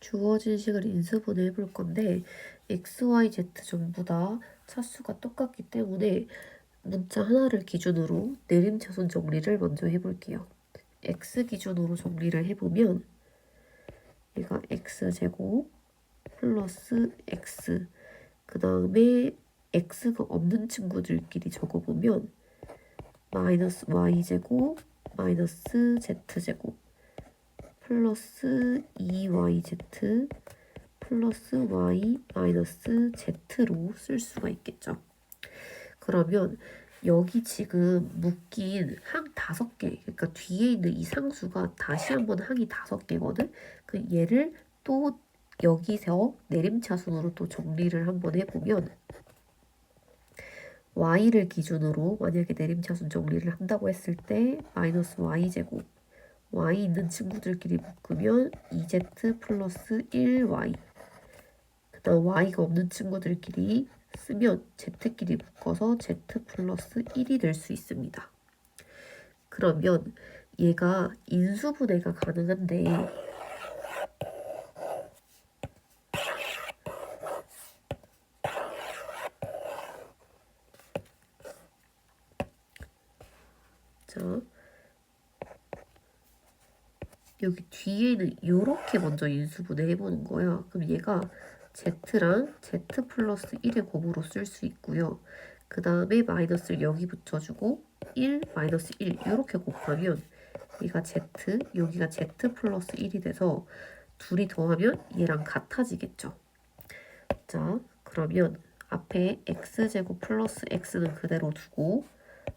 주어진 식을 인수분해 해볼 건데 x, y, z 전부 다 차수가 똑같기 때문에 문자 하나를 기준으로 내림차순 정리를 먼저 해볼게요. x 기준으로 정리를 해보면 얘가 x제곱 플러스 x 그 다음에 x가 없는 친구들끼리 적어보면 마이너스 y제곱 마이너스 z제곱 플러스 2yz 플러스 y 마이너스 z로 쓸 수가 있겠죠. 그러면 여기 지금 묶인 항 5개, 그러니까 뒤에 있는 이 상수가 다시 한번 항이 5개거든. 그 얘를 또 여기서 내림차순으로 또 정리를 한번 해보면 y를 기준으로 만약에 내림차순 정리를 한다고 했을 때 마이너스 y제곱 y 있는 친구들끼리 묶으면 2z 플러스 1y 그 다음 y가 없는 친구들끼리 쓰면 z끼리 묶어서 z 플러스 1이 될 수 있습니다. 그러면 얘가 인수분해가 가능한데 자 여기 뒤에는 이렇게 먼저 인수분해 해보는 거야. 그럼 얘가 z랑 z 플러스 1의 곱으로 쓸 수 있고요. 그 다음에 마이너스를 여기 붙여주고 1 마이너스 1 이렇게 곱하면 얘가 z, 여기가 z 플러스 1이 돼서 둘이 더하면 얘랑 같아지겠죠. 자, 그러면 앞에 x제곱 플러스 x는 그대로 두고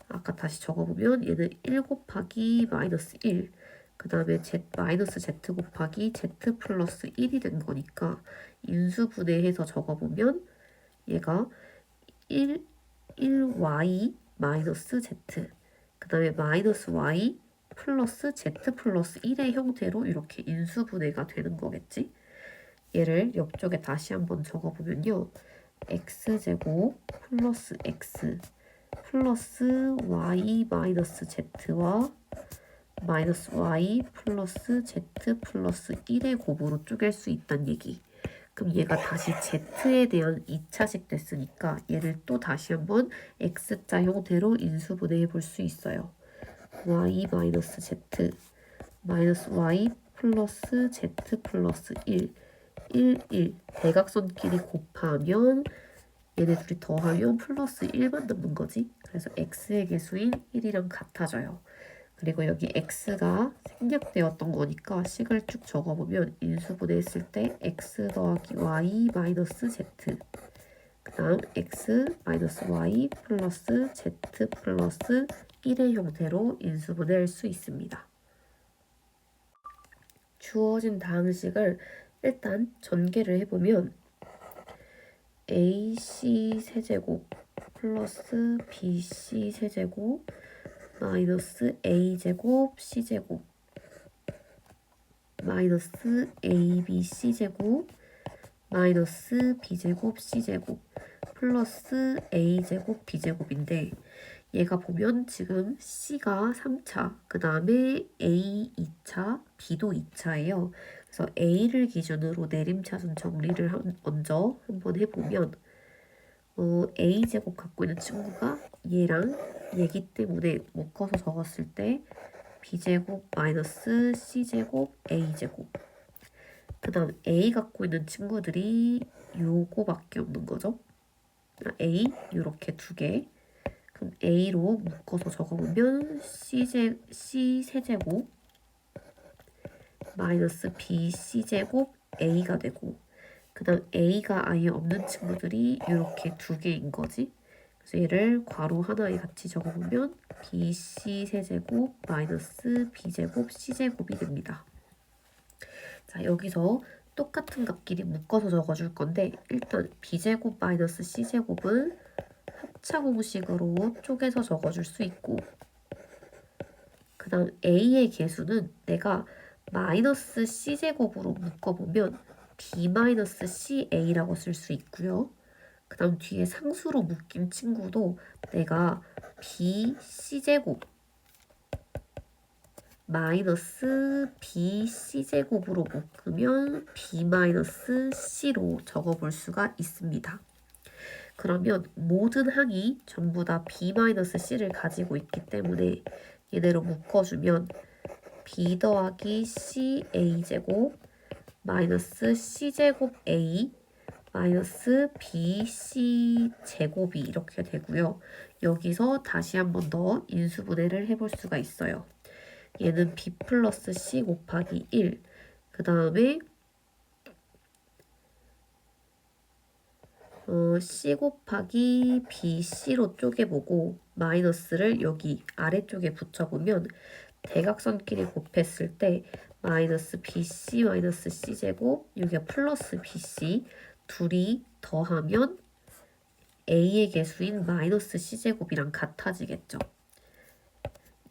아까 다시 적어보면 얘는 1 곱하기 마이너스 1, 그 다음에 z 마이너스 z 곱하기 z 플러스 1이 된 거니까 인수분해해서 적어보면 얘가 1y 마이너스 z, 그 다음에 마이너스 y 플러스 z 플러스 1의 형태로 이렇게 인수분해가 되는 거겠지? 얘를 옆쪽에 다시 한번 적어보면요. x제곱 플러스 x 플러스 y 마이너스 z와 마이너스 y 플러스 z 플러스 1의 곱으로 쪼갤 수 있다는 얘기. 그럼 얘가 다시 z에 대한 2차식 됐으니까 얘를 또 다시 한번 x자 형태로 인수분해해 볼 수 있어요. y 마이너스 z 마이너스 y 플러스 z 플러스 1 1 대각선끼리 곱하면 얘네 둘이 더하면 플러스 1만 남는 거지. 그래서 x의 개수인 1이랑 같아져요. 그리고 여기 x가 생략되었던 거니까 식을 쭉 적어보면 인수분해 했을 때 x 더하기 y 마이너스 z 그 다음 x 마이너스 y 플러스 z 플러스 1의 형태로 인수분해 할 수 있습니다. 주어진 다음 식을 일단 전개를 해보면 AC 세제곱 플러스 BC 세제곱 마이너스 A제곱 C제곱 마이너스 ABC제곱 마이너스 B제곱 C제곱 플러스 A제곱 B제곱인데 얘가 보면 지금 C가 3차, 그 다음에 A 2차, B도 2차예요. 그래서 A를 기준으로 내림차순 정리를 먼저 한번 해보면 A제곱 갖고 있는 친구가 얘랑 얘기 때문에 묶어서 적었을 때 B제곱 마이너스 C제곱 A제곱 그 다음 A 갖고 있는 친구들이 요거밖에 없는 거죠. A 요렇게 2개 그럼 A로 묶어서 적어보면 C 세제곱 마이너스 BC제곱 A가 되고 그 다음 A가 아예 없는 친구들이 이렇게 2개인 거지. 그래서 얘를 괄호 하나에 같이 적어보면 BC 세제곱 마이너스 B제곱 C제곱이 됩니다. 자, 여기서 똑같은 값끼리 묶어서 적어줄 건데 일단 B제곱 마이너스 C제곱은 합차 공식으로 쪼개서 적어줄 수 있고 그 다음 A의 개수는 내가 마이너스 C제곱으로 묶어보면 B-CA라고 쓸 수 있고요. 그 다음 뒤에 상수로 묶인 친구도 내가 BC제곱 마이너스 bc제곱으로 묶으면 b 마이너스 c로 적어볼 수가 있습니다. 그러면 모든 항이 전부 다 b 마이너스 c를 가지고 있기 때문에 얘네로 묶어주면 b 더하기 c a제곱 마이너스 c제곱 a 마이너스 bc 제곱이 이렇게 되고요. 여기서 다시 한 번 더 인수분해를 해볼 수가 있어요. 얘는 b 플러스 c 곱하기 1, 그 다음에 c 곱하기 bc로 쪼개보고 마이너스를 여기 아래쪽에 붙여보면 대각선끼리 곱했을 때 마이너스 bc 마이너스 c제곱, 여기가 플러스 bc, 둘이 더하면 a의 개수인 마이너스 c제곱이랑 같아지겠죠.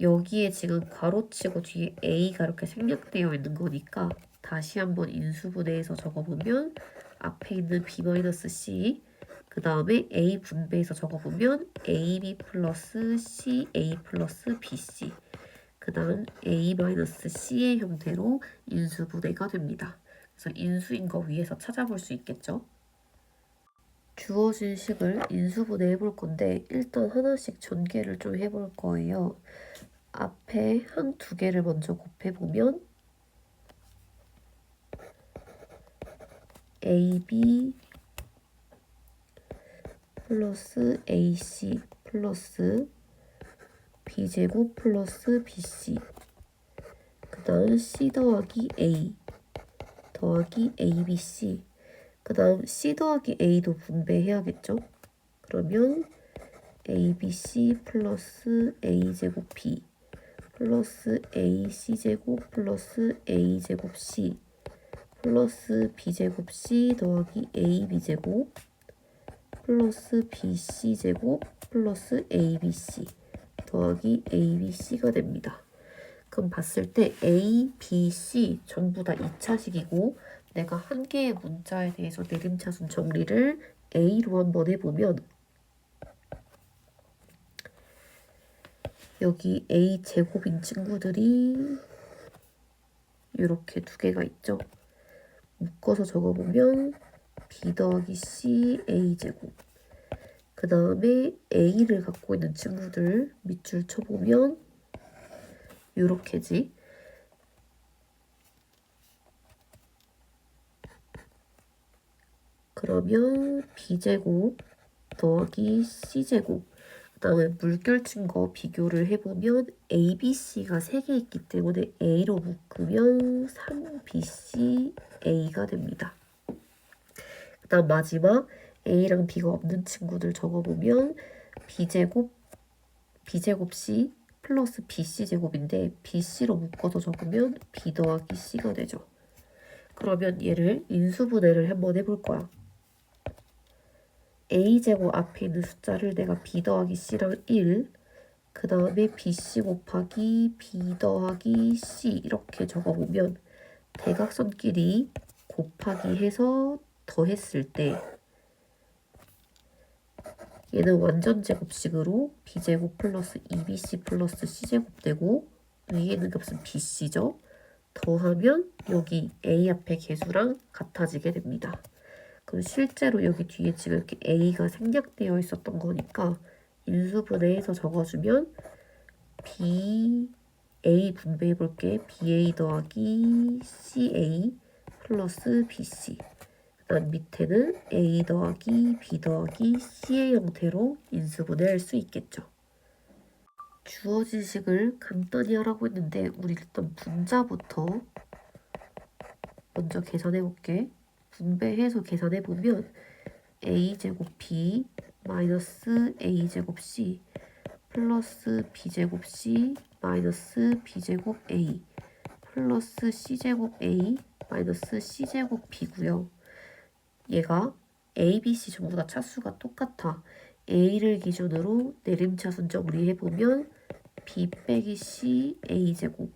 여기에 지금 괄호치고 뒤에 a가 이렇게 생략되어 있는 거니까 다시 한번 인수분해해서 적어보면 앞에 있는 b-c, 그 다음에 a 분배해서 적어보면 ab 플러스 ca 플러스 bc, 그 다음 a-c의 형태로 인수분해가 됩니다. 그래서 인수인 거 위에서 찾아볼 수 있겠죠. 주어진 식을 인수분해 해볼 건데 일단 하나씩 전개를 좀 해볼 거예요. 앞에 한 두 개를 먼저 곱해보면 AB 플러스 AC 플러스 B제곱 플러스 BC, 그 다음 C 더하기 A 더하기 ABC, 그 다음 C 더하기 A도 분배해야겠죠? 그러면 ABC 플러스 A제곱 B 플러스 AC제곱 플러스 A제곱 C 플러스 B제곱 C 더하기 AB제곱 플러스 BC제곱 플러스 ABC 더하기 ABC가 됩니다. 그럼 봤을 때 A, B, C 전부 다 2차식이고 내가 한 개의 문자에 대해서 내림차순 정리를 A로 한번 해보면 여기 A 제곱인 친구들이 이렇게 두 개가 있죠. 묶어서 적어보면 B 더하기 C A 제곱, 그 다음에 A를 갖고 있는 친구들 밑줄 쳐보면 이렇게지. 그러면 B제곱 더하기 C제곱, 그 다음에 물결친 거 비교를 해보면 A, B, C가 3개 있기 때문에 A로 묶으면 3BC A가 됩니다. 그 다음 마지막 A랑 B가 없는 친구들 적어보면 B제곱 C 플러스 BC제곱인데 BC로 묶어서 적으면 B 더하기 C가 되죠. 그러면 얘를 인수분해를 한번 해볼 거야. A제곱 앞에 있는 숫자를 내가 B 더하기 C랑 1, 그 다음에 BC 곱하기 B 더하기 C 이렇게 적어보면 대각선끼리 곱하기 해서 더했을 때 얘는 완전 제곱식으로 B제곱 플러스 2BC 플러스 C제곱 되고 위에 있는 값은 BC죠. 더하면 여기 A 앞에 개수랑 같아지게 됩니다. 그럼 실제로 여기 뒤에 지금 이렇게 A가 생략되어 있었던 거니까 인수분해해서 적어주면 A 분배해 볼게. BA 더하기 CA 플러스 BC, 그다음 밑에는 A 더하기 B 더하기 C의 형태로 인수분해할 수 있겠죠. 주어진 식을 간단히 하라고 했는데 우리 일단 분자부터 먼저 계산해 볼게. 분배해서 계산해 보면 A제곱 B 마이너스 A제곱 C 플러스 B제곱 C 마이너스 B제곱 A 플러스 C제곱 A 마이너스 C제곱 B고요. 얘가 A, B, C 전부 다 차수가 똑같아. A를 기준으로 내림차순 정리해보면 B 빼기 C A제곱,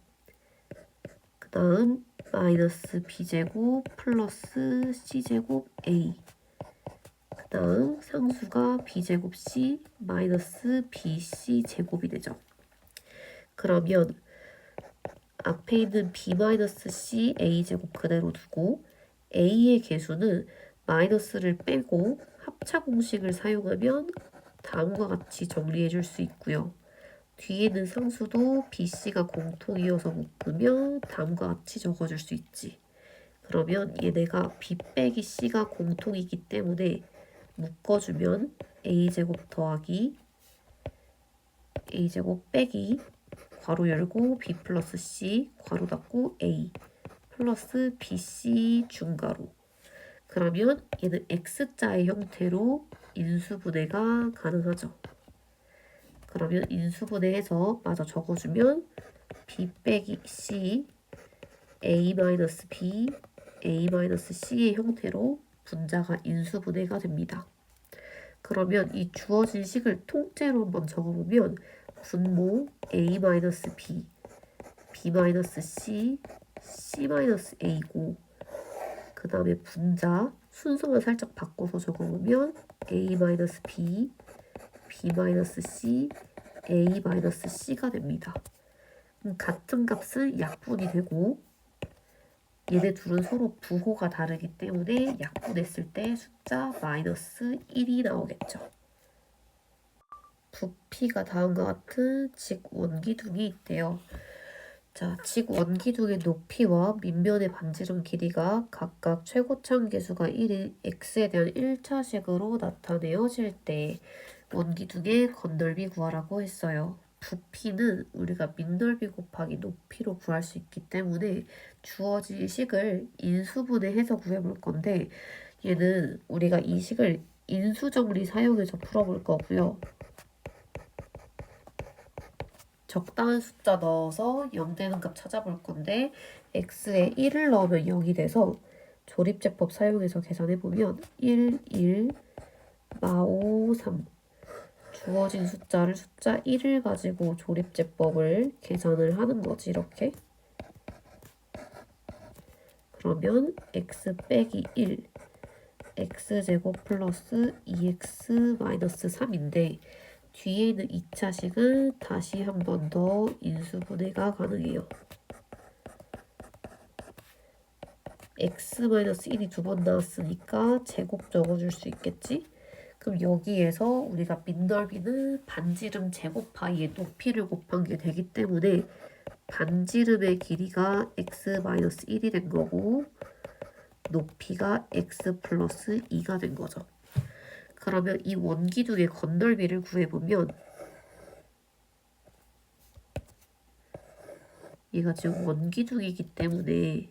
그 다음 마이너스 B제곱 플러스 C제곱 A, 그 다음 상수가 B제곱 C 마이너스 BC 제곱이 되죠. 그러면 앞에 있는 b-c a제곱 그대로 두고 a의 개수는 마이너스를 빼고 합차 공식을 사용하면 다음과 같이 정리해 줄 수 있고요. 뒤에 있는 상수도 bc가 공통이어서 묶으면 다음과 같이 적어줄 수 있지. 그러면 얘네가 b 빼기 c가 공통이기 때문에 묶어주면 a제곱 더하기 a제곱 빼기 괄호 열고 b 플러스 c 괄호 닫고 a 플러스 bc 중괄호. 그러면 얘는 x자의 형태로 인수분해가 가능하죠. 그러면 인수분해해서 마저 적어주면 b 빼기 c a-b a-c의 형태로 분자가 인수분해가 됩니다. 그러면 이 주어진 식을 통째로 한번 적어보면 분모 a-b, b-c, c-a고 그 다음에 분자 순서만 살짝 바꿔서 적어보면 a-b, b-c, a-c가 됩니다. 같은 값은 약분이 되고 얘네 둘은 서로 부호가 다르기 때문에 약분했을 때 숫자 마이너스 1이 나오겠죠. 부피가 다음과 같은 직원기둥이 있대요. 자, 직원기둥의 높이와 밑면의 반지름 길이가 각각 최고점 계수가 1인 x에 대한 1차식으로 나타내어질 때 원기둥의 건널비 구하라고 했어요. 부피는 우리가 밑넓이 곱하기 높이로 구할 수 있기 때문에 주어진 식을 인수분해해서 구해볼 건데 얘는 우리가 이 식을 인수정리 사용해서 풀어볼 거고요. 적당한 숫자 넣어서 0 되는 값 찾아볼 건데 x에 1을 넣으면 0이 돼서 조립제법 사용해서 계산해보면 1, 1, 마오, 3 주어진 숫자를 숫자 1을 가지고 조립제법을 계산을 하는 거지 이렇게. 그러면 x 빼기 1 x제곱 플러스 2x 마이너스 3인데 뒤에 있는 2차식은 다시 한 번 더 인수분해가 가능해요. x-1이 두 번 나왔으니까 제곱 적어줄 수 있겠지? 그럼 여기에서 우리가 밑넓이는 반지름 제곱하기의 높이를 곱한 게 되기 때문에 반지름의 길이가 x-1이 된 거고 높이가 x 플러스 2가 된 거죠. 그러면 이 원기둥의 건널비를 구해보면 얘가 지금 원기둥이기 때문에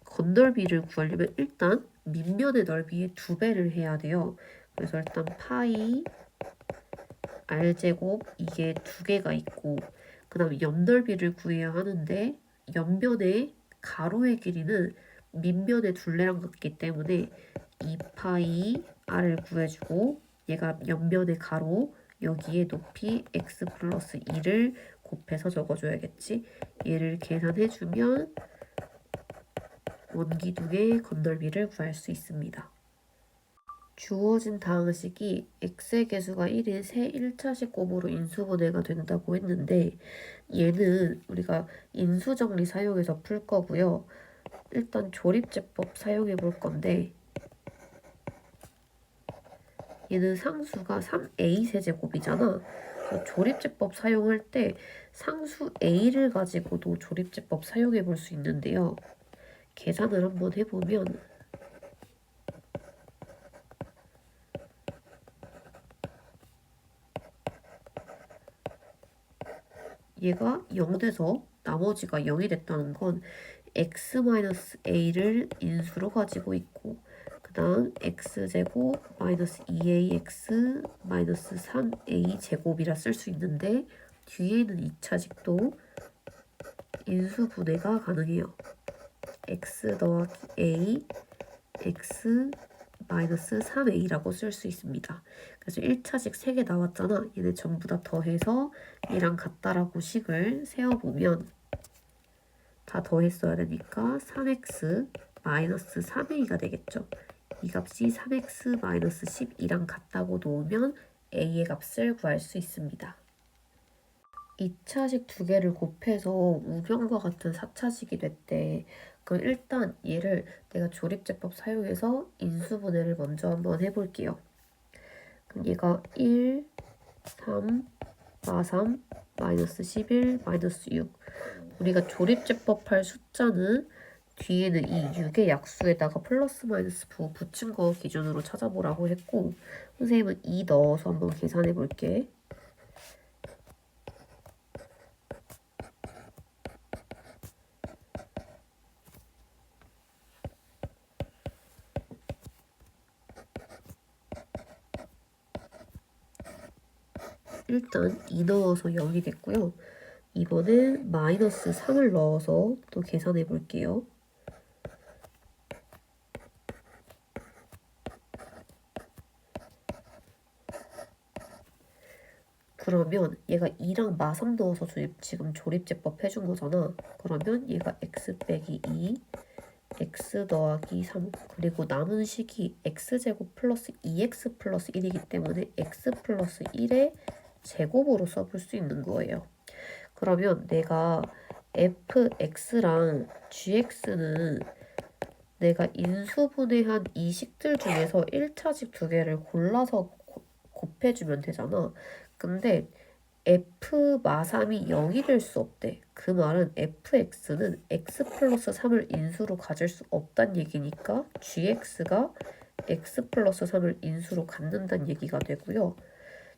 건널비를 구하려면 일단 밑면의 넓이의 2배를 해야 돼요. 그래서 일단 파이 r제곱 이게 2개가 있고 그 다음에 옆넓이를 구해야 하는데 옆면의 가로의 길이는 밑면의 둘레랑 같기 때문에 2파이 r을 구해주고 얘가 옆면의 가로 여기에 높이 x 플러스 2를 곱해서 적어줘야겠지. 얘를 계산해주면 원기둥의 건널비를 구할 수 있습니다. 주어진 다항식이 x의 개수가 1인 새 1차식 곱으로 인수분해가 된다고 했는데 얘는 우리가 인수정리 사용해서 풀 거고요. 일단 조립제법 사용해 볼 건데 얘는 상수가 3a 세제곱이잖아. 조립제법 사용할 때 상수 a를 가지고도 조립제법 사용해 볼 수 있는데요. 계산을 한번 해보면 얘가 0 돼서 나머지가 0이 됐다는 건 x-a를 인수로 가지고 있고 그 다음 x제곱 마이너스 2ax 마이너스 3a 제곱이라 쓸 수 있는데 뒤에 있는 2차식도 인수분해가 가능해요. x 더하기 a x 마이너스 3a라고 쓸 수 있습니다. 그래서 1차식 3개 나왔잖아. 얘네 전부 다 더해서 얘랑 같다라고 식을 세어보면 다 더했어야 되니까 3x 마이너스 3a가 되겠죠. 이 값이 3x 마이너스 12랑 같다고 놓으면 a의 값을 구할 수 있습니다. 2차식 두 개를 곱해서 우변과 같은 4차식이 됐대. 그럼 일단 얘를 내가 조립제법 사용해서 인수분해를 먼저 한번 해볼게요. 그럼 얘가 1, 3, 마3, 마이너스 11, 마이너스 6. 우리가 조립제법 할 숫자는 뒤에는 이 6의 약수에다가 플러스 마이너스 붙인 거 기준으로 찾아보라고 했고, 선생님은 2 넣어서 한번 계산해 볼게. 일단 2 넣어서 0이 됐고요. 이번엔 마이너스 3을 넣어서 또 계산해 볼게요. 그러면 얘가 2랑 마3 넣어서 지금 조립제법 해준 거잖아. 그러면 얘가 x 빼기 2, x 더하기 3, 그리고 남은 식이 x제곱 플러스 2x 플러스 1이기 때문에 x 플러스 1의 제곱으로 써볼 수 있는 거예요. 그러면 내가 fx랑 gx는 내가 인수분해한 이 식들 중에서 1차식 두 개를 골라서 곱해주면 되잖아. 근데 f 마3이 0이 될 수 없대. 그 말은 fx는 x 플러스 3을 인수로 가질 수 없단 얘기니까 gx가 x 플러스 3을 인수로 갖는다는 얘기가 되고요.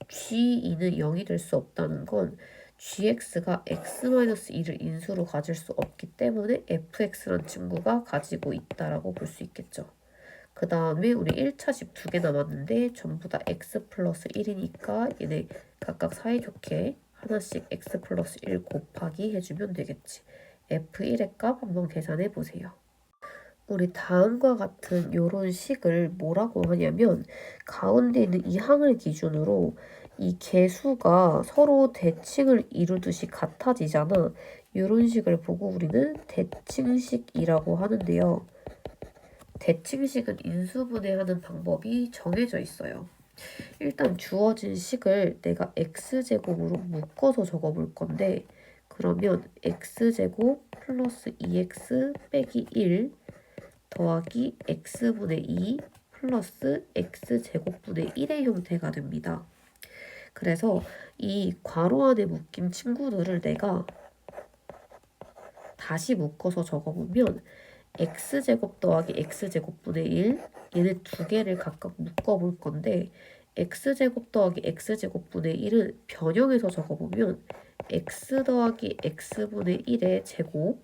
g2는 0이 될 수 없다는 건 gx가 x-2를 인수로 가질 수 없기 때문에 fx란 친구가 가지고 있다라고 볼 수 있겠죠. 그 다음에 우리 1차식 두 개 남았는데 전부 다 x 플러스 1이니까 얘네 각각 사이좋게 하나씩 x 플러스 1 곱하기 해주면 되겠지. f1의 값 한번 계산해 보세요. 우리 다음과 같은 요런 식을 뭐라고 하냐면 가운데 있는 이 항을 기준으로 이 개수가 서로 대칭을 이루듯이 같아지잖아. 요런 식을 보고 우리는 대칭식이라고 하는데요. 대칭식은 인수분해하는 방법이 정해져 있어요. 일단 주어진 식을 내가 x제곱으로 묶어서 적어볼 건데 그러면 x제곱 플러스 2x 빼기 1 더하기 x분의 2 플러스 x제곱분의 1의 형태가 됩니다. 그래서 이 괄호 안에 묶인 친구들을 내가 다시 묶어서 적어보면 x제곱 더하기 x제곱분의 1 얘네 두 개를 각각 묶어볼 건데 x제곱 더하기 x제곱분의 1은 변형해서 적어보면 x 더하기 x분의 1의 제곱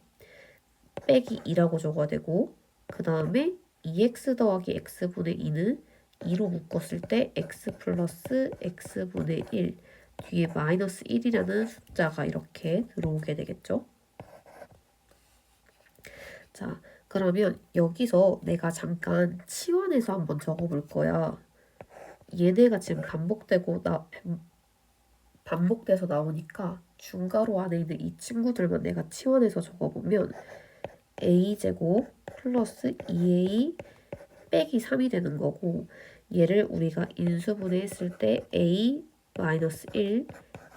빼기 2라고 적어야 되고 그 다음에 2x 더하기 x분의 2는 2로 묶었을 때 x 플러스 x분의 1 뒤에 마이너스 1이라는 숫자가 이렇게 들어오게 되겠죠. 자, 그러면 여기서 내가 잠깐 치환해서 한번 적어볼 거야. 얘네가 지금 반복돼서 나오니까 중괄호 안에 있는 이 친구들만 내가 치환해서 적어보면 a제곱 플러스 2a 빼기 3이 되는 거고 얘를 우리가 인수분해했을 때 a 마이너스 1,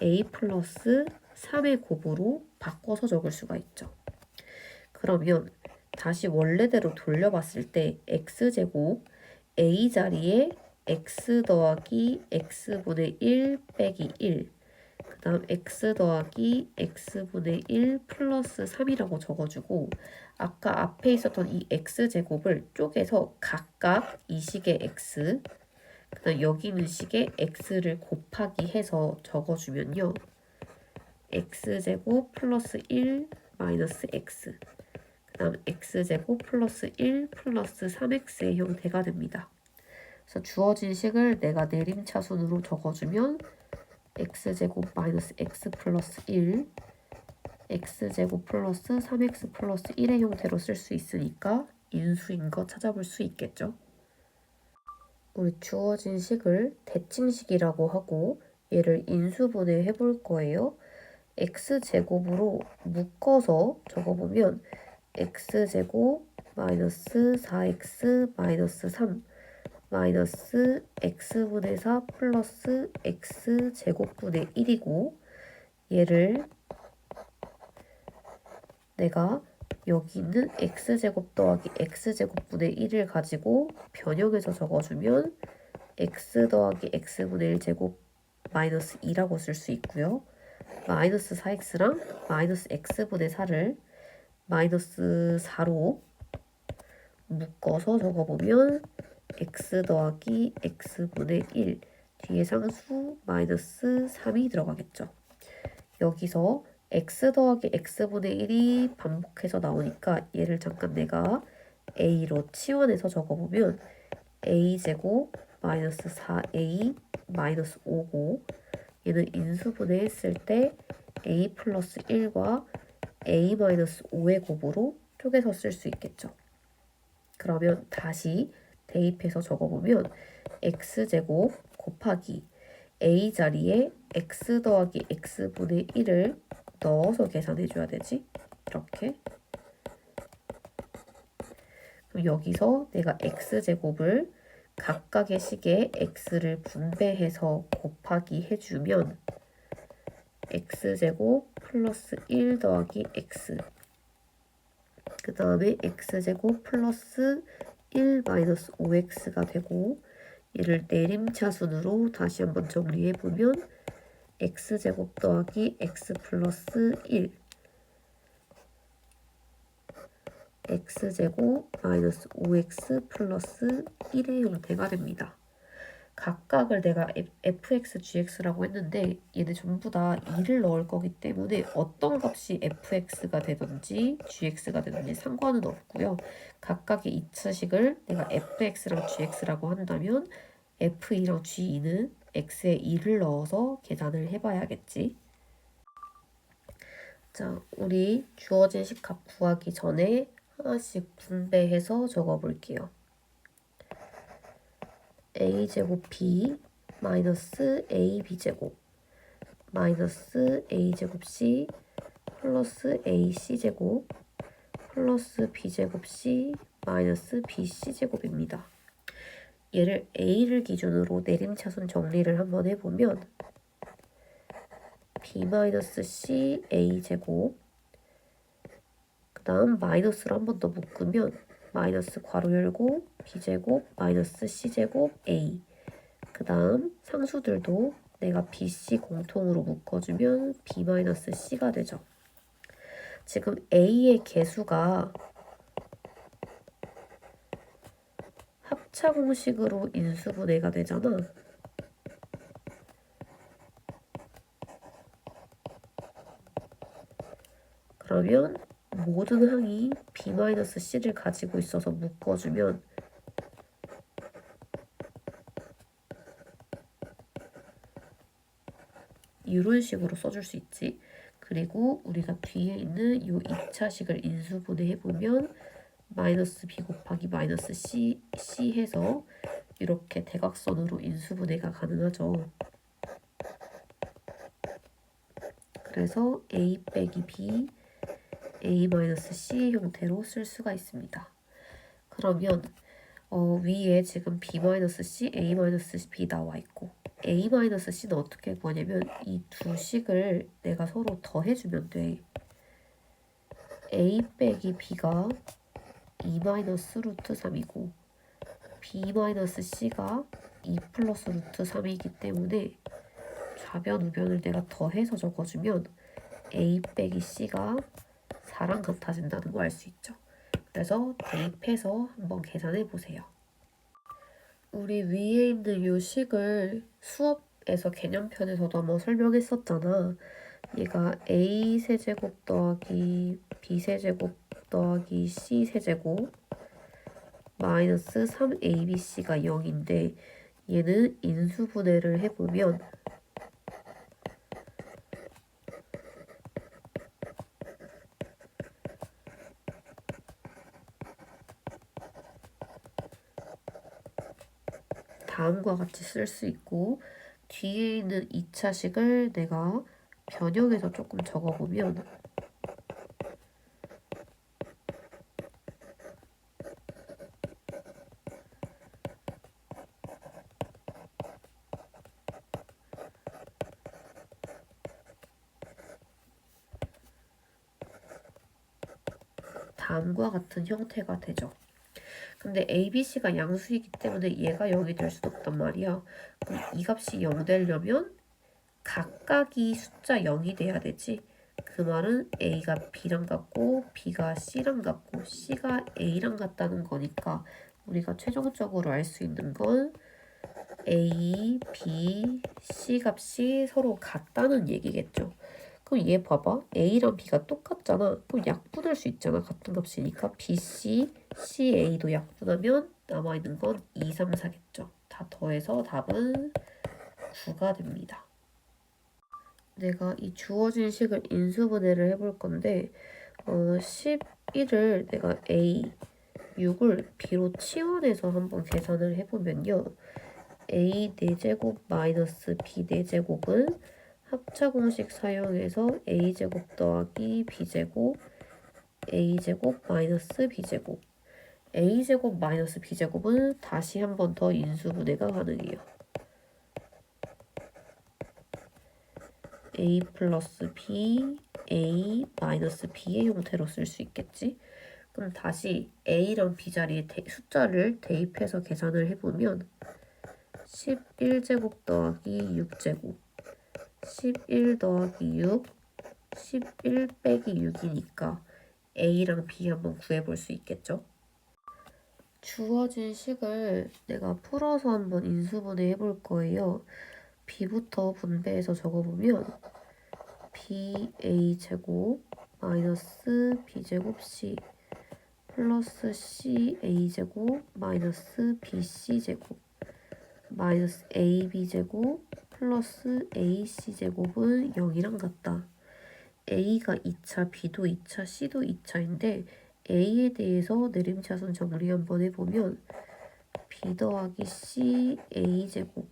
a 플러스 3의 곱으로 바꿔서 적을 수가 있죠. 그러면 다시 원래대로 돌려봤을 때 x제곱 a 자리에 x 더하기 x분의 1 빼기 1 그 다음 x 더하기 x분의 1 플러스 3이라고 적어주고 아까 앞에 있었던 이 x제곱을 쪼개서 각각 이 식의 x 그 다음 여기 있는 식의 x를 곱하기 해서 적어주면요. x제곱 플러스 1 마이너스 x 그 다음 x제곱 플러스 1 플러스 3x의 형태가 됩니다. 그래서 주어진 식을 내가 내림차순으로 적어주면 x제곱 마이너스 x 플러스 1 x제곱 플러스 3x 플러스 1의 형태로 쓸 수 있으니까 인수인 거 찾아볼 수 있겠죠. 우리 주어진 식을 대칭식이라고 하고 얘를 인수분해 해볼 거예요. x제곱으로 묶어서 적어보면 x제곱 마이너스 4x 마이너스 3 마이너스 x분의 4 플러스 x제곱분의 1이고 얘를 내가 여기 있는 x제곱 더하기 x제곱분의 1을 가지고 변형해서 적어주면 x 더하기 x분의 1 제곱 마이너스 2라고 쓸 수 있고요. 마이너스 4x랑 마이너스 x분의 4를 마이너스 4로 묶어서 적어보면 x 더하기 x분의 1 뒤에 상수 마이너스 3이 들어가겠죠. 여기서 x 더하기 x분의 1이 반복해서 나오니까 얘를 잠깐 내가 a로 치환해서 적어보면 a제곱 마이너스 4a 마이너스 5고 얘는 인수분해 했을 때 a 플러스 1과 a 마이너스 5의 곱으로 쪼개서 쓸 수 있겠죠. 그러면 다시 대입해서 적어보면 x제곱 곱하기 a 자리에 x 더하기 x분의 1을 넣어서 계산해줘야 되지. 이렇게. 그럼 여기서 내가 x제곱을 각각의 식에 x를 분배해서 곱하기 해주면 x제곱 플러스 1 더하기 x 그 다음에 x제곱 플러스 1 마이너스 5x가 되고 얘를 내림차순으로 다시 한번 정리해보면 x제곱 더하기 x 플러스 1 x제곱 마이너스 5x 플러스 1의 형태가 됩니다. 각각을 내가 fx, gx라고 했는데 얘네 전부 다 2를 넣을 거기 때문에 어떤 값이 fx가 되든지 gx가 되든지 상관은 없고요. 각각의 2차식을 내가 fx랑 gx라고 한다면 f2랑 g2는 x에 2를 넣어서 계산을 해봐야겠지. 자, 우리 주어진 식값 구하기 전에 하나씩 분배해서 적어볼게요. a제곱 b 마이너스 ab제곱 마이너스 a제곱 c 플러스 ac제곱 플러스 b제곱 c 마이너스 bc제곱입니다. 얘를 a를 기준으로 내림차순 정리를 한번 해보면 b 마이너스 c a제곱 그 다음 마이너스로 한 번 더 묶으면 마이너스 괄호 열고 b제곱 마이너스 c제곱 a 그 다음 상수들도 내가 bc 공통으로 묶어주면 b 마이너스 c가 되죠. 지금 a의 개수가 합차 공식으로 인수분해가 되잖아. 그러면 모든 항이 b-c를 가지고 있어서 묶어주면 이런 식으로 써줄 수 있지. 그리고 우리가 뒤에 있는 이 2차식을 인수분해해보면 마이너스 b 곱하기 마이너스 c 해서 이렇게 대각선으로 인수분해가 가능하죠. 그래서 a 빼기 b a-c 형태로 쓸 수가 있습니다. 그러면 위에 지금 b-c, a-b 나와 있고 a-c는 어떻게 구하냐면 이 두 식을 내가 서로 더해주면 돼. a 빼기 b가 2 마이너스 루트 3이고 b-c가 2 플러스 루트 3이기 때문에 좌변 우변을 내가 더해서 적어주면 a 빼기 c가 4랑 같아진다는 거 알 수 있죠. 그래서 대입해서 한번 계산해 보세요. 우리 위에 있는 이 식을 수업에서 개념편에서도 한번 설명했었잖아. 얘가 a 세제곱 더하기 b 세제곱 더하기 c 세제곱 마이너스 3abc가 0인데 얘는 인수분해를 해보면 다음과 같이 쓸 수 있고 뒤에 있는 2차식을 내가 변형해서 조금 적어보면 다음과 같은 형태가 되죠. 근데 A, B, C가 양수이기 때문에 얘가 0이 될 수도 없단 말이야. 그럼 이 값이 0 되려면 각각이 숫자 0이 돼야 되지. 그 말은 A가 B랑 같고 B가 C랑 같고 C가 A랑 같다는 거니까 우리가 최종적으로 알 수 있는 건 A, B, C 값이 서로 같다는 얘기겠죠. 그럼 얘 봐봐. A랑 B가 똑같잖아. 그럼 약분할 수 있잖아. 같은 값이니까 BC, CA도 약분하면 남아있는 건 2, 3, 4겠죠. 다 더해서 답은 9가 됩니다. 내가 이 주어진 식을 인수분해를 해볼 건데 11을 내가 A, 6을 B로 치환해서 한번 계산을 해보면요. A 4제곱 마이너스 B 4제곱은 합차 공식 사용해서 A제곱 더하기 B제곱 A제곱 마이너스 B제곱 A제곱 마이너스 B제곱은 다시 한 번 더 인수분해가 가능해요. A 플러스 B, A 마이너스 B의 형태로 쓸 수 있겠지? 그럼 다시 A랑 B 자리에 숫자를 대입해서 계산을 해보면 11제곱 더하기 6제곱 11 더하기 6 11 빼기 6이니까 A랑 B 한번 구해볼 수 있겠죠? 주어진 식을 내가 풀어서 한번 인수분해 해볼 거예요. B부터 분배해서 적어보면 BA제곱 마이너스 B제곱 C 플러스 CA제곱 마이너스 BC제곱 마이너스 AB제곱 플러스 AC제곱은 0이랑 같다. A가 2차, B도 2차, C도 2차인데 A에 대해서 내림차순 정리 한번 해보면 B 더하기 C A제곱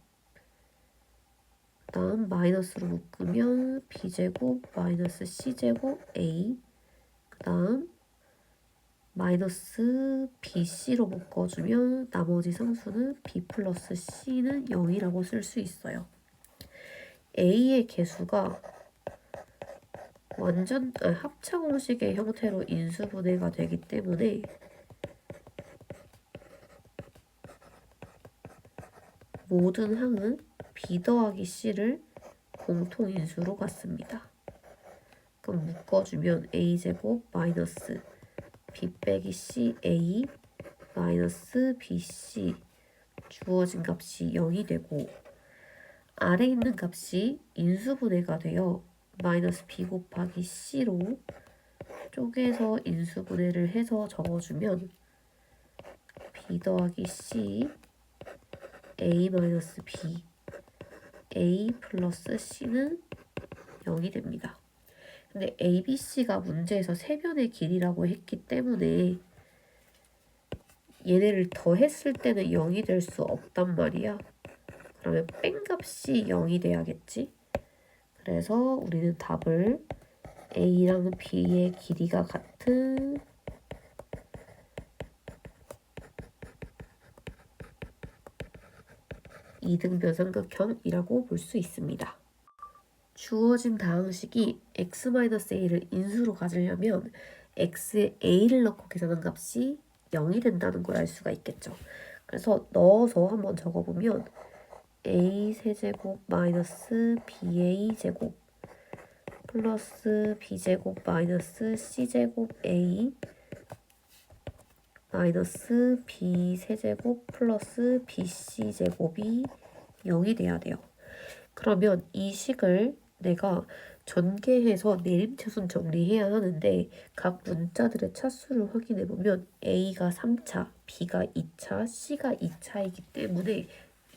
그 다음 마이너스로 묶으면 B제곱 마이너스 C제곱 A 그 다음 마이너스 BC로 묶어주면 나머지 상수는 B 플러스 C는 0이라고 쓸 수 있어요. A의 개수가 완전 합차 공식의 형태로 인수분해가 되기 때문에 모든 항은 B 더하기 C를 공통인수로 갖습니다. 그럼 묶어주면 A제곱 마이너스 B 빼기 C A 마이너스 BC 주어진 값이 0이 되고 아래 있는 값이 인수분해가 되어 마이너스 B 곱하기 C로 쪼개서 인수분해를 해서 적어주면 B 더하기 C A 마이너스 B A 플러스 C는 0이 됩니다. 근데 A, B, C가 문제에서 세변의 길이라고 했기 때문에 얘네를 더했을 때는 0이 될 수 없단 말이야. 그러면 뺀 값이 0이 돼야겠지? 그래서 우리는 답을 A랑 B의 길이가 같은 2등변 삼각형이라고 볼 수 있습니다. 주어진 다항식이 x-a를 인수로 가지려면 x에 a를 넣고 계산한 값이 0이 된다는 걸 알 수가 있겠죠. 그래서 넣어서 한번 적어보면 a 세제곱 마이너스 ba 제곱 플러스 b제곱 마이너스 c제곱 a 마이너스 b 세제곱 플러스 bc 제곱이 0이 돼야 돼요. 그러면 이 식을 내가 전개해서 내림차순 정리해야 하는데 각 문자들의 차수를 확인해보면 A가 3차, B가 2차, C가 2차이기 때문에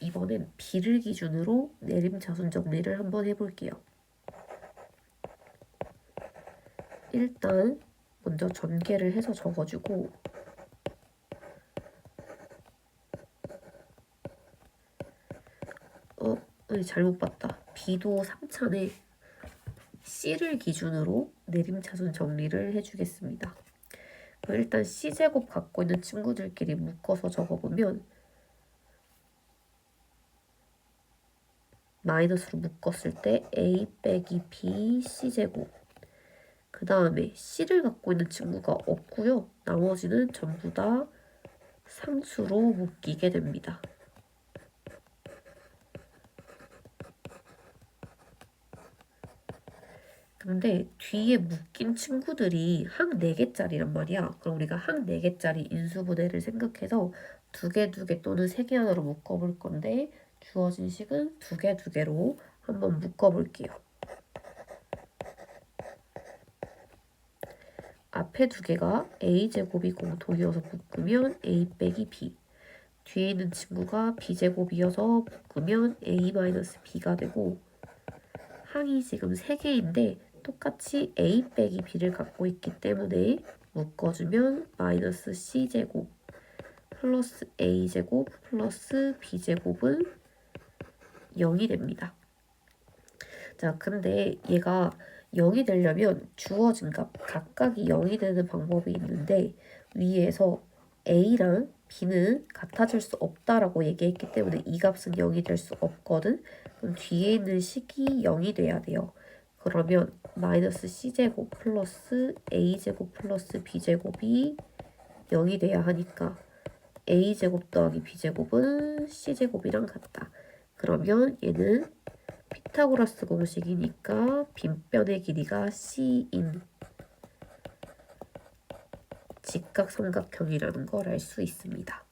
이번엔 B를 기준으로 내림차순 정리를 한번 해볼게요. 일단 먼저 전개를 해서 적어주고 잘못 봤다. B도 3차네. C를 기준으로 내림차순 정리를 해주겠습니다. 그럼 일단 C제곱 갖고 있는 친구들끼리 묶어서 적어보면 마이너스로 묶었을 때 A 빼기 B C제곱 그 다음에 C를 갖고 있는 친구가 없고요. 나머지는 전부 다 상수로 묶이게 됩니다. 근데 뒤에 묶인 친구들이 항 4개짜리란 말이야. 그럼 우리가 항 4개짜리 인수분해를 생각해서 2개, 2개 또는 3개 하나로 묶어볼 건데 주어진 식은 2개, 2개로 한번 묶어볼게요. 앞에 2개가 a제곱이 공통이어서 묶으면 a 빼기 b. 뒤에 있는 친구가 b제곱이어서 묶으면 a-b가 되고 항이 지금 3개인데 똑같이 a 빼기 b를 갖고 있기 때문에 묶어주면 마이너스 c제곱 플러스 a제곱 플러스 b제곱은 0이 됩니다. 자, 근데 얘가 0이 되려면 주어진 값 각각이 0이 되는 방법이 있는데 위에서 a랑 b는 같아질 수 없다라고 얘기했기 때문에 이 값은 0이 될 수 없거든. 그럼 뒤에 있는 식이 0이 돼야 돼요. 그러면 마이너스 c제곱 플러스 a제곱 플러스 b제곱이 0이 돼야 하니까 a제곱 더하기 b제곱은 c제곱이랑 같다. 그러면 얘는 피타고라스 공식이니까 빈변의 길이가 c인 직각삼각형이라는 걸 알 수 있습니다.